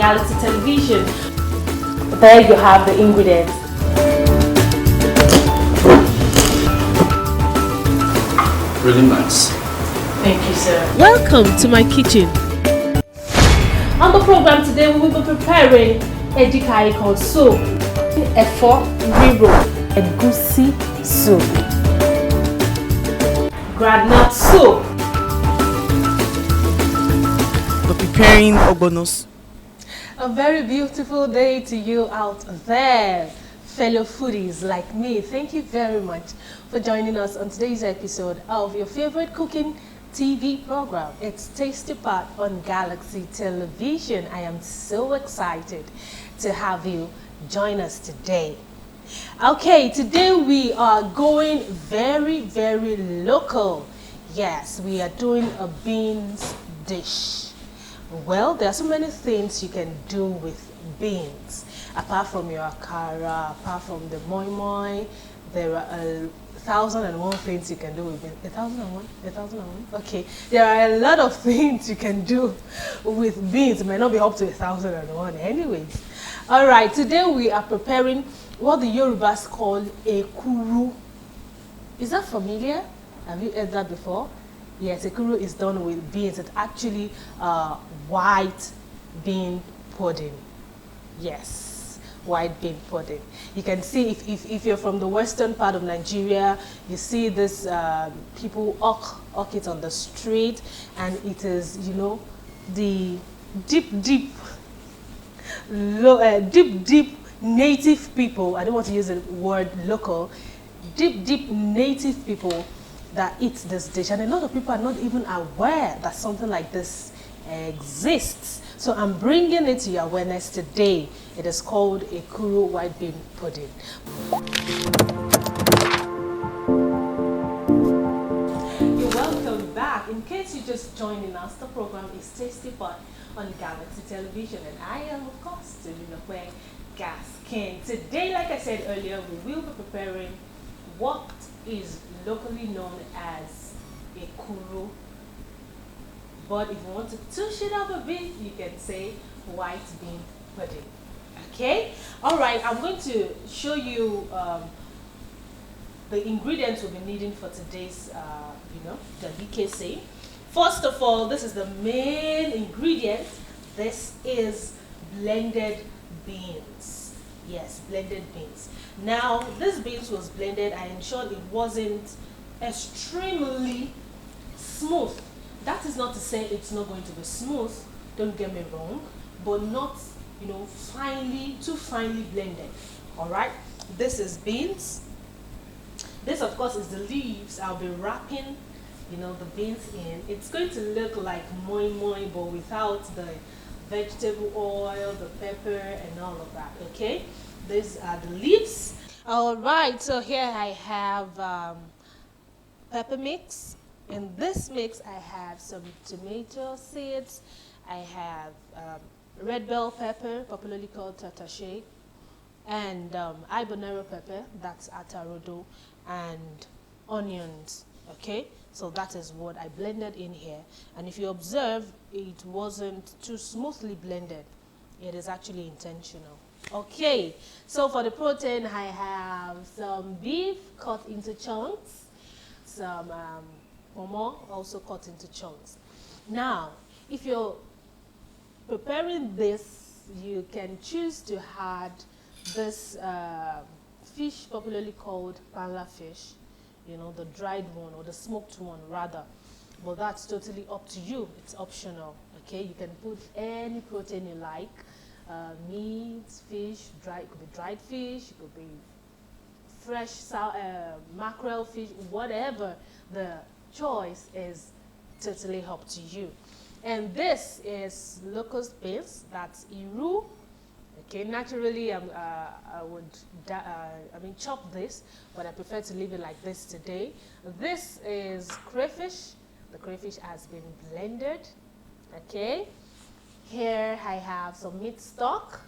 Galaxy Television. There you have the ingredients. Really nice. Thank you, sir. Welcome to my kitchen. On the program today, we will be preparing edikaiko soup, efo riro, egusi soup, groundnut soup. We're preparing ogbonos. A very beautiful day to you out there, fellow foodies like me. Thank you very much for joining us on today's episode of your favorite cooking TV program. It's Tasty Pot on Galaxy Television. I am so excited to have you join us today. Okay, today we are going very, very local. Yes, we are doing a beans dish. Well, there are so many things you can do with beans. Apart from your akara, apart from the moi moi, there are 1,001 things you can do with beans. 1,001? 1,001? Okay. There are a lot of things you can do with beans. It may not be up to 1,001 anyways. Alright, today we are preparing what the Yorubas call Ekuru. Is that familiar? Have you heard that before? Yes, Ekuru is done with beans. It's actually white bean pudding. Yes, white bean pudding. You can see if you're from the western part of Nigeria, you see this people hawk it on the street, and it is, you know, the deep native people. I don't want to use the word local. Deep native people that eat this dish, and a lot of people are not even aware that something like this exists. So I'm bringing it to your awareness today. It is called Ekuru white bean pudding. You're welcome back. In case you're just joining us, the program is Tasty Pot on Galaxy Television, and I am, of course, Tulinape Gas King. Today, like I said earlier, we will be preparing what is locally known as Ekuru. But if you want to touch it up a bit, you can say white bean pudding. Okay? Alright, I'm going to show you the ingredients we'll be needing for today's, delicacy. First of all, this is the main ingredient. This is blended beans. Yes, blended beans. Now, this beans was blended. I ensured it wasn't extremely smooth. That is not to say it's not going to be smooth, don't get me wrong, but not, you know, too finely blended. All right, this is beans. This, of course, is the leaves. I'll be wrapping, you know, the beans in. It's going to look like moi moi, but without the vegetable oil, the pepper, and all of that. Okay, these are the leaves. All right, so here I have pepper mix. In this mix, I have some tomato seeds. I have red bell pepper, popularly called tatashe, and habanero pepper, that's atarodo, and onions. Okay, so that is what I blended in here. And if you observe, it wasn't too smoothly blended. It is actually intentional. Okay, so for the protein, I have some beef cut into chunks, some omo also cut into chunks. Now, if you're preparing this, you can choose to add this fish popularly called panla fish, you know, the dried one or the smoked one rather. But that's totally up to you. It's optional. Okay, you can put any protein you like. Meat, fish, it could be dried fish, it could be fresh mackerel fish, whatever. The choice is totally up to you. And this is locust beans, that's Iru. Okay, naturally I would chop this, but I prefer to leave it like this today. This is crayfish. The crayfish has been blended. Okay, here I have some meat stock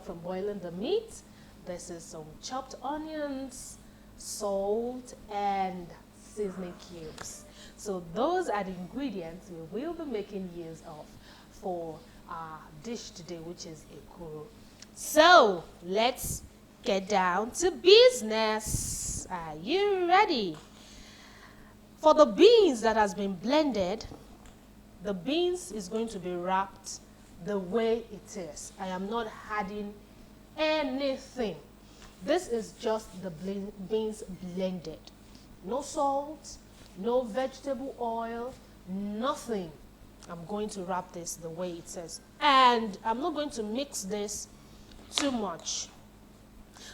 from boiling the meat. This is some chopped onions, salt, and seasoning cubes. So those are the ingredients we will be making use of for our dish today, which is ekuru. So let's get down to business. Are you ready? For the beans that has been blended, the beans is going to be wrapped the way it is. I am not adding anything. This is just the beans blended. No salt, no vegetable oil, nothing. I'm going to wrap this the way it says. And I'm not going to mix this too much.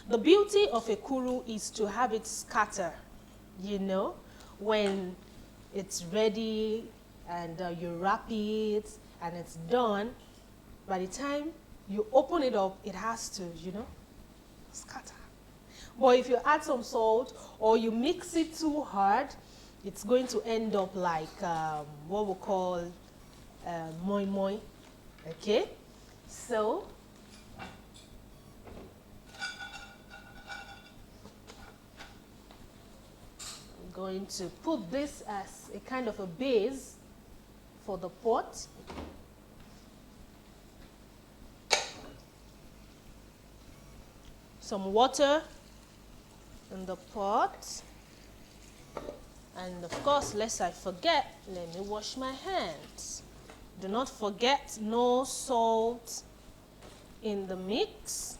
The beauty of ekuru is to have it scatter, you know, when it's ready and you wrap it and it's done. By the time you open it up, it has to, you know, scatter. But if you add some salt or you mix it too hard, it's going to end up like what we call moi moi. Okay? So, I'm going to put this as a kind of a base for the pot. Some water in the pot. And of course, lest I forget, let me wash my hands. Do not forget, no salt in the mix.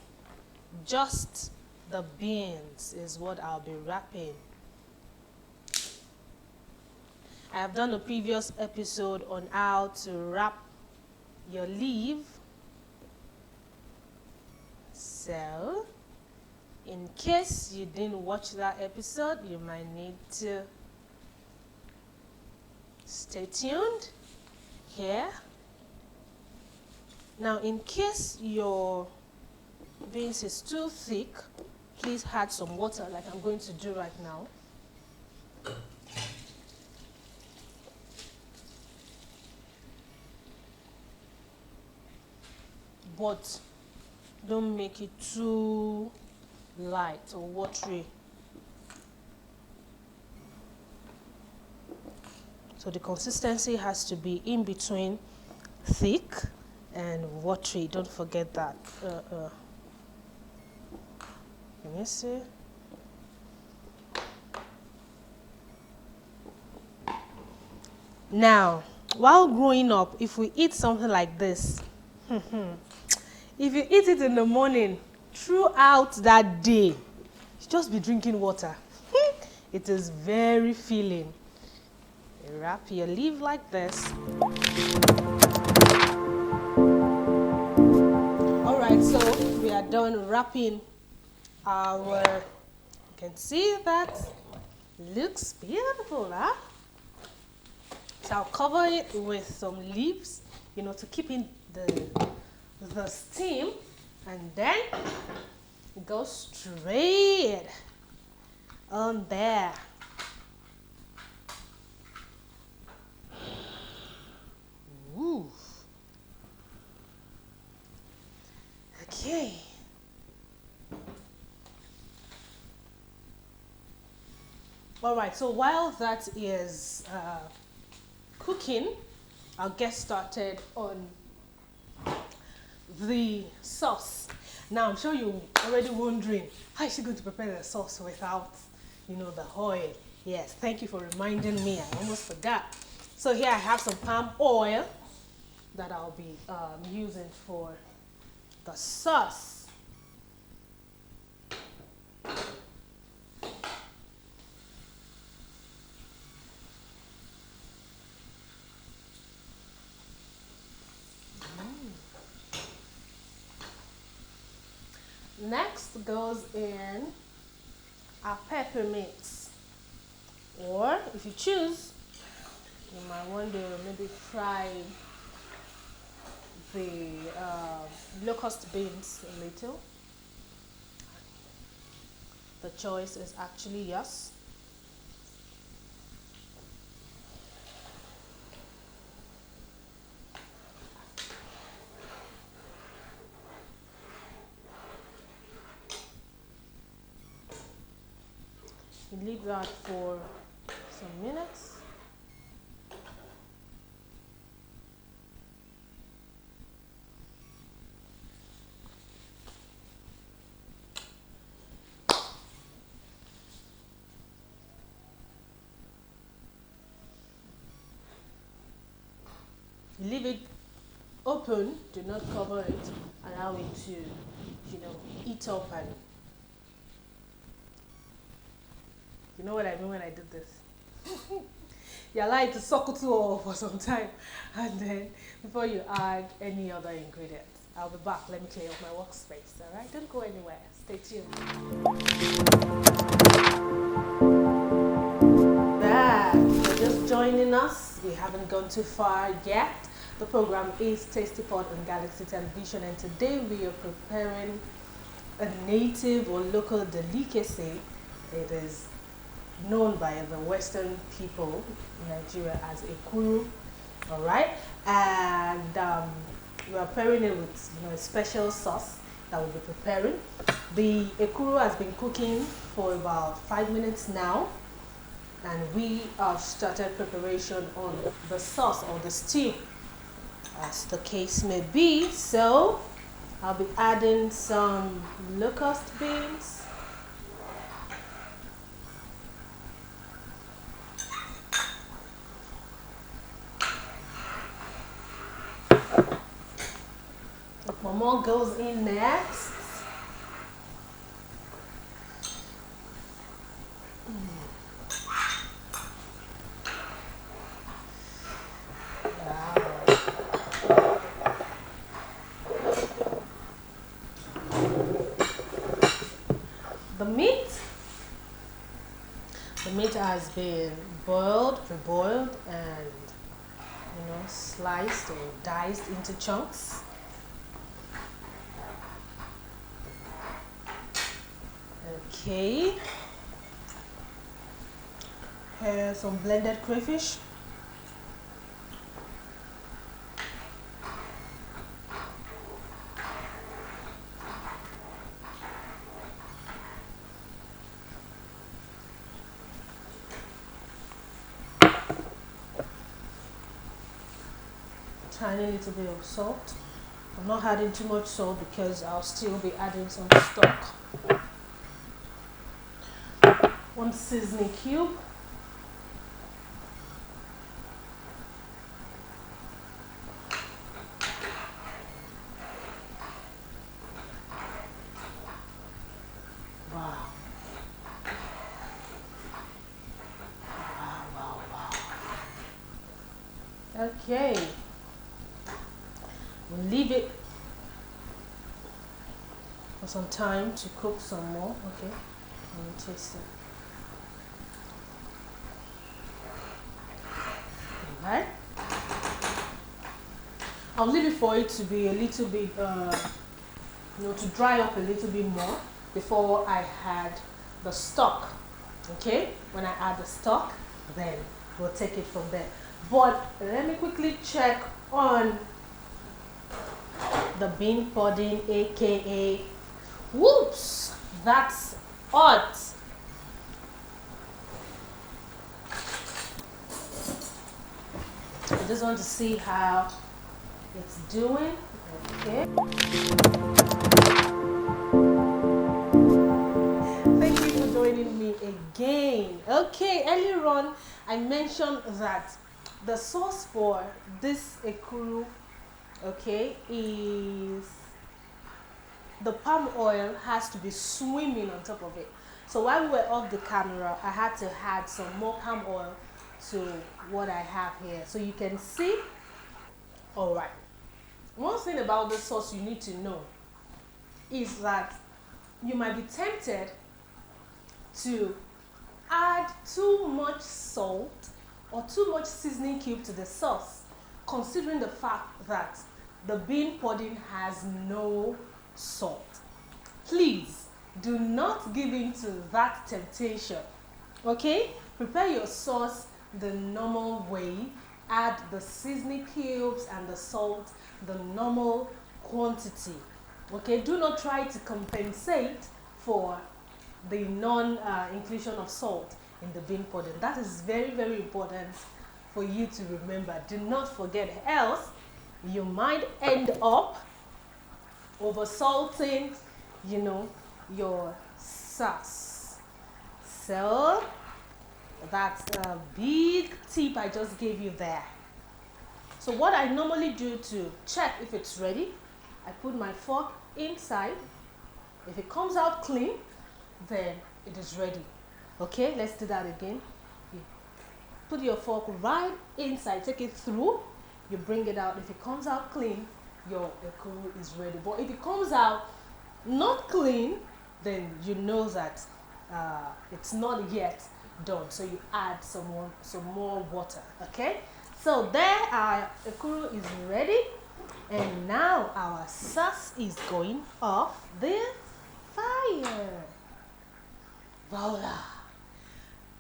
Just the beans is what I'll be wrapping. I have done a previous episode on how to wrap your leaf. So, in case you didn't watch that episode, you might need to stay tuned here. Now, in case your beans is too thick, please add some water like I'm going to do right now. But don't make it too light or watery. So the consistency has to be in between thick and watery. Don't forget that. Can you see? Now, while growing up, if we eat something like this, if you eat it in the morning, throughout that day, you just be drinking water. It is very filling. You wrap your leaf like this. All right, so we are done wrapping our, you can see that looks beautiful, huh? So I'll cover it with some leaves, you know, to keep in the steam, and then go straight on there. Ooh. Okay. All right, so while that is cooking, I'll get started on the sauce. Now, I'm sure you're already wondering, how is she going to prepare the sauce without, you know, the oil? Yes, thank you for reminding me. I almost forgot. So here I have some palm oil that I'll be using for the sauce. Next goes in our pepper mix, or if you choose, you might want to maybe fry the locust beans a little. The choice is actually yours. You leave that for some minutes. Leave it open, do not cover it, allow it to, eat up. And you know what I mean when I do this? You allow it to suckle to all for some time, and then before you add any other ingredients. I'll be back. Let me clear up my workspace. All right, don't go anywhere. Stay tuned. Back. You're just joining us. We haven't gone too far yet. The program is Tasty Pot on Galaxy Television, and today we are preparing a native or local delicacy. It is known by the Western people in Nigeria as Ekuru. All right, and we are pairing it with a special sauce that we'll be preparing. The Ekuru has been cooking for about 5 minutes now, and we have started preparation on the sauce or the stew, as the case may be. So I'll be adding some locust beans, more goes in next. Wow. The meat has been boiled, pre-boiled, and sliced or diced into chunks. Okay, here's some blended crayfish. Tiny little bit of salt. I'm not adding too much salt because I'll still be adding some stock. 1 seasoning cube. Wow. Wow. Okay. We'll leave it for some time to cook some more. Okay. Let me taste it. Right. I'll leave it for it to be a little bit, to dry up a little bit more before I add the stock. Okay, when I add the stock, then we'll take it from there. But let me quickly check on the bean pudding, aka, whoops, that's hot. I just want to see how it's doing. Okay. Thank you for joining me again. Okay, earlier on I mentioned that the sauce for this Ekuru, okay, is the palm oil has to be swimming on top of it. So while we were off the camera, I had to add some more palm oil to what I have here, so you can see. All right, one thing about this sauce you need to know is that you might be tempted to add too much salt or too much seasoning cube to the sauce, considering the fact that the bean pudding has no salt. Please do not give in to that temptation. Okay, prepare your sauce the normal way. Add the seasoning cubes and the salt the normal quantity. Okay, do not try to compensate for the non-inclusion of salt in the bean pudding. That is very, very important for you to remember. Do not forget, else you might end up over salting, your sauce. So that's a big tip I just gave you there. So what I normally do to check if it's ready, I put my fork inside. If it comes out clean, then it is ready. Okay, let's do that again. You put your fork right inside, take it through, you bring it out. If it comes out clean, your ekuru is ready. But if it comes out not clean, then you know that it's not yet done. So you add some more water. Okay, so there our ekuru is ready, and now our sauce is going off the fire. Voila!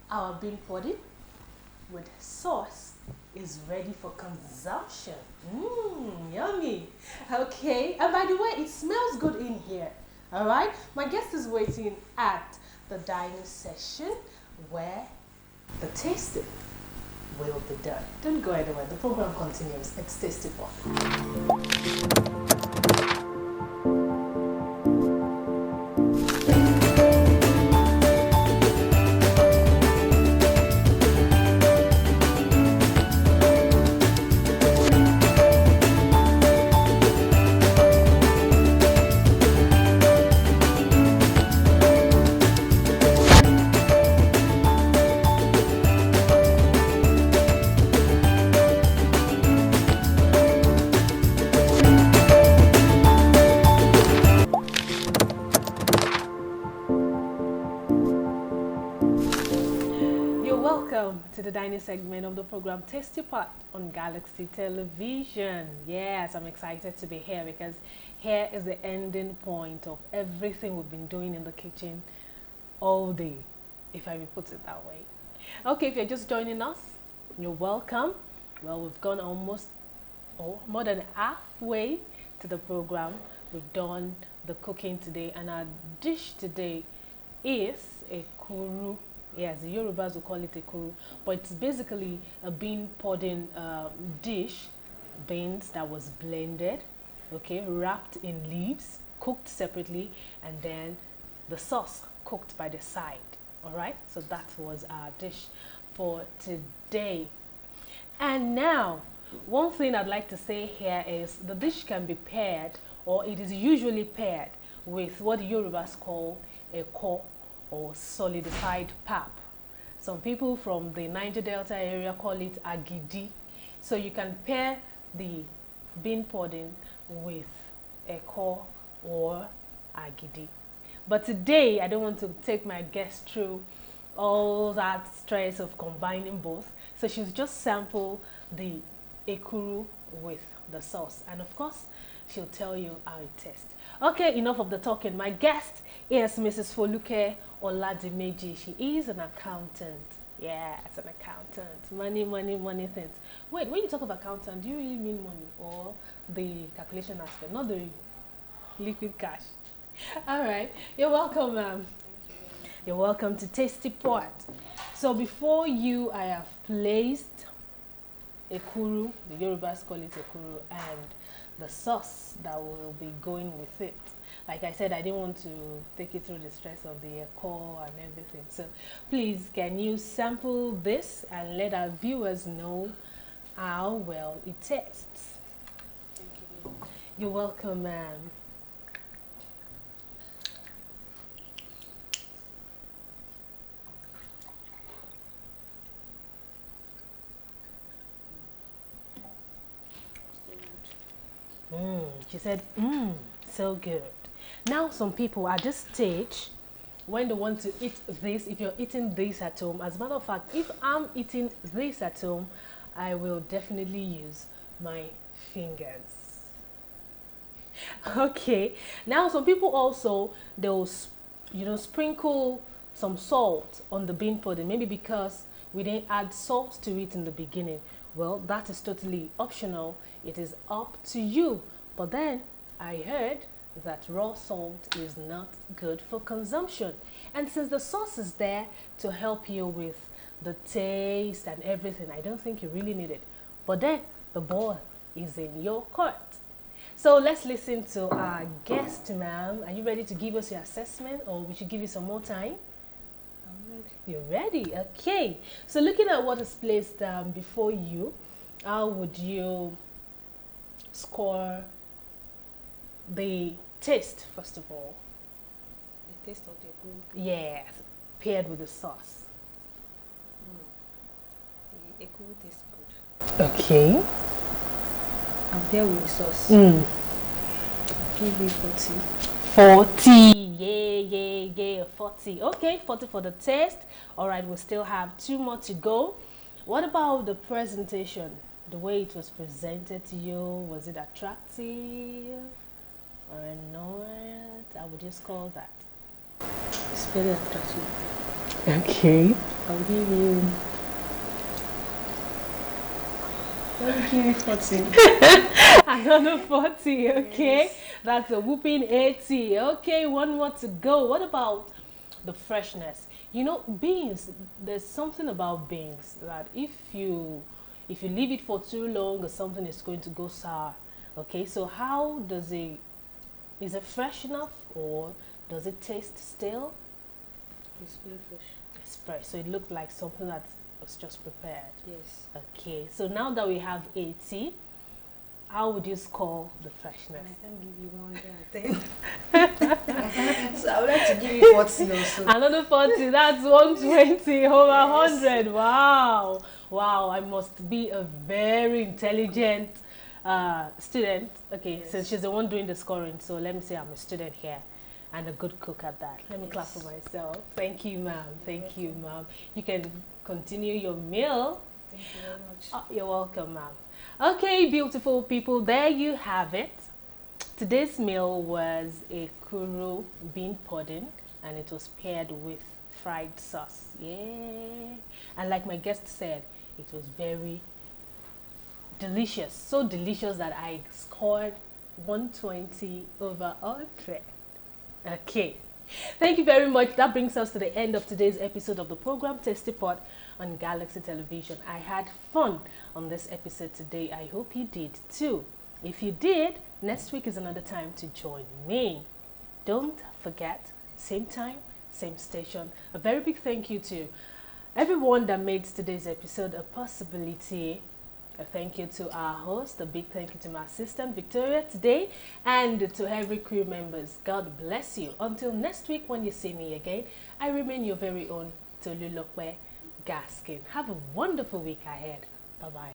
Our bean pudding with sauce is ready for consumption. Yummy. Okay, and by the way, it smells good in here. All right, my guest is waiting at the dining session where the tasting will be done. Don't go anywhere. The program continues. It's Tasty Pot. Welcome to the dining segment of the program Tasty Pot on Galaxy Television. Yes, I'm excited to be here because here is the ending point of everything we've been doing in the kitchen all day, if I may put it that way. Okay, if you're just joining us, you're welcome. Well, we've gone almost more than halfway to the program. We've done the cooking today, and our dish today is ekuru. Yes, the Yorubas will call it ekuru, but it's basically a bean pudding dish, beans that was blended, okay, wrapped in leaves, cooked separately, and then the sauce cooked by the side. All right, so that was our dish for today. And now, one thing I'd like to say here is the dish can be paired, or it is usually paired with what the Yorubas call eko, or solidified pap. Some people from the Niger Delta area call it agidi. So you can pair the bean pudding with eko or agidi. But today, I don't want to take my guest through all that stress of combining both. So she's just sample the ekuru with the sauce. And of course, she'll tell you how it tastes. Okay, enough of the talking. My guest is Mrs. Foluke Oladimeji. She is an accountant. Yeah, it's an accountant. Money, money, money things. Wait, when you talk of accountant, do you really mean money or the calculation aspect, not the liquid cash? All right. You're welcome, ma'am. You're welcome to Tasty Pot. So before you, I have placed ekuru, the Yorubas call it ekuru, and the sauce that will be going with it. Like I said, I didn't want to take you through the stress of the eko and everything. So please, can you sample this and let our viewers know how well it tastes? Thank you. You're welcome, ma'am. She said, so good. Now some people at this stage, when they want to eat this, if you're eating this at home, as a matter of fact, if I'm eating this at home, I will definitely use my fingers. Okay, now some people also, they'll sprinkle some salt on the bean pudding, maybe because we didn't add salt to it in the beginning. Well, that is totally optional. It is up to you. But then I heard that raw salt is not good for consumption. And since the sauce is there to help you with the taste and everything, I don't think you really need it. But then the ball is in your court. So let's listen to our guest, ma'am. Are you ready to give us your assessment, or we should give you some more time? I'm ready. You're ready? Okay. So looking at what is placed before you, how would you score the taste, first of all? The taste of the ekuru. Yes, paired with the sauce. The ekuru tastes good. Okay. And pair with the sauce. Give me 40. 40. Yeah. 40. Okay, 40 for the taste. All right, we still have 2 more to go. What about the presentation? The way it was presented to you, was it attractive or not? I would just call that. It's very attractive. Okay. I'll give you 40. Another 40, okay? Yes. That's a whooping 80. Okay, 1 more to go. What about the freshness? You know, beans, there's something about beans that if you leave it for too long or something, is going to go sour. Okay, so how does it, is it fresh enough or does it taste stale? It's very fresh. It's fresh, so it looks like something that was just prepared. Yes. Okay, so now that we have 80, how would you score the freshness? I can give you 110. So I would like to give you 40 also. Another 40, that's 120 over 100. Wow. I must be a very intelligent student. Okay, Yes. so she's the one doing the scoring, so let me say I'm a student here and a good cook at that. Let me clap for myself. Thank you, ma'am. Thank you, ma'am. You can continue your meal. Thank you very much. Oh, you're welcome, ma'am. Okay, beautiful people, there you have it. Today's meal was a Ekuru bean pudding, and it was paired with fried sauce. Yeah. And like my guest said, it was very delicious. So delicious that I scored 120 over 100. Okay. Thank you very much. That brings us to the end of today's episode of the program Tasty Pot on Galaxy Television. I had fun on this episode today. I hope you did too. If you did, next week is another time to join me. Don't forget, same time, same station. A very big thank you to everyone that made today's episode a possibility. A thank you to our host, a big thank you to my assistant Victoria today, and to every crew members. God bless you. Until next week when you see me again, I remain your very own Tolulokwe Gaskin. Have a wonderful week ahead. Bye-bye.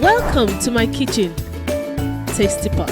Welcome to my kitchen, Tasty Pot.